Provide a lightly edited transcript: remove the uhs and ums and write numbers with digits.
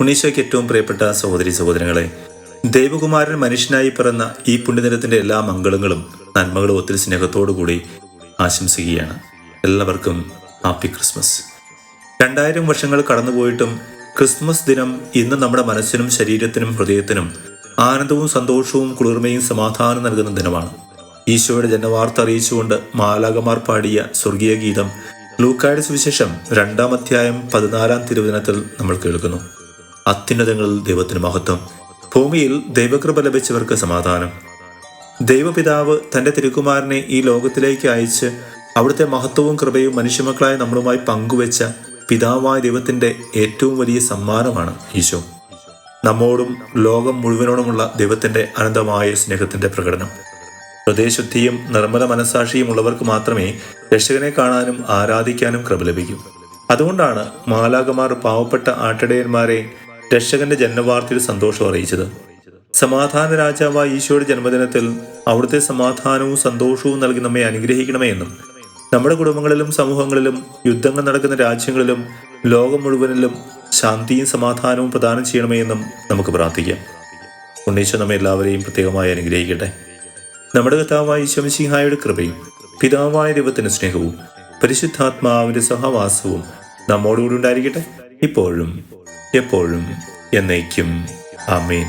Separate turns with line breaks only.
ഉണ്ണീശോയ്ക്ക് ഏറ്റവും പ്രിയപ്പെട്ട സഹോദരി സഹോദരങ്ങളെ, ദൈവകുമാരൻ മനുഷ്യനായി പിറന്ന ഈ പുണ്യദിനത്തിന്റെ എല്ലാ മംഗളങ്ങളും നന്മകളും ഒത്തിരി സ്നേഹത്തോടു കൂടി ആശംസിക്കുകയാണ്. എല്ലാവർക്കും ഹാപ്പി ക്രിസ്മസ്. 2000 വർഷങ്ങൾ കടന്നുപോയിട്ടും ക്രിസ്മസ് ദിനം ഇന്ന് നമ്മുടെ മനസ്സിനും ശരീരത്തിനും ഹൃദയത്തിനും ആനന്ദവും സന്തോഷവും കുളിർമയും സമാധാനം നൽകുന്ന ദിനമാണ്. ഈശോയുടെ ജന്മവാർത്ത അറിയിച്ചുകൊണ്ട് മാലാഖമാർ പാടിയ സ്വർഗീയ ഗീതം ലൂക്കായുടെ സുവിശേഷം 2-ാം അധ്യായം 14-ാം തിരുവചനത്തിൽ നമ്മൾ കേൾക്കുന്നു. അത്യുന്നതങ്ങളിൽ ദൈവത്തിന് മഹത്വം, ഭൂമിയിൽ ദൈവകൃപ ലഭിച്ചവർക്ക് സമാധാനം. ദൈവപിതാവ് തൻ്റെ തിരുക്കുമാരനെ ഈ ലോകത്തിലേക്ക് അയച്ച് അവിടുത്തെ മഹത്വവും കൃപയും മനുഷ്യമക്കളായ നമ്മളുമായി പങ്കുവെച്ച പിതാവായ ദൈവത്തിൻ്റെ ഏറ്റവും വലിയ സമ്മാനമാണ് ഈശോ. നമ്മോടും ലോകം മുഴുവനോടുമുള്ള ദൈവത്തിൻ്റെ അനന്തമായ സ്നേഹത്തിൻ്റെ പ്രകടനം. ഹൃദയശുദ്ധിയും നിർമ്മല മനസ്സാക്ഷിയും ഉള്ളവർക്ക് മാത്രമേ രക്ഷകനെ കാണാനും ആരാധിക്കാനും കൃപ ലഭിക്കൂ. അതുകൊണ്ടാണ് മാലാഖമാർ പാവപ്പെട്ട ആട്ടിടയന്മാരെ രക്ഷകന്റെ ജന്മവാർത്തയിൽ സന്തോഷം അറിയിച്ചത്. സമാധാന രാജാവായ ഈശോയുടെ ജന്മദിനത്തിൽ അവിടുത്തെ സമാധാനവും സന്തോഷവും നൽകി നമ്മെ അനുഗ്രഹിക്കണമേ എന്നും നമ്മുടെ കുടുംബങ്ങളിലും സമൂഹങ്ങളിലും യുദ്ധങ്ങൾ നടക്കുന്ന രാജ്യങ്ങളിലും ലോകം മുഴുവനിലും ശാന്തിയും സമാധാനവും പ്രദാനം ചെയ്യണമേ എന്നും നമുക്ക് പ്രാർത്ഥിക്കാം. ഉണ്ണീശോ നമ്മെ എല്ലാവരെയും പ്രത്യേകമായി അനുഗ്രഹിക്കട്ടെ. നമ്മുടെ കർത്താവായ ഈശോ മിശിഹായുടെ കൃപയും പിതാവായ ദൈവത്തിന്റെ സ്നേഹവും പരിശുദ്ധാത്മാവിന്റെ സഹവാസവും നമ്മോടുകൂടി ഉണ്ടായിരിക്കട്ടെ, ഇപ്പോഴും എപ്പോഴും എന്നേക്കും. ആമേൻ.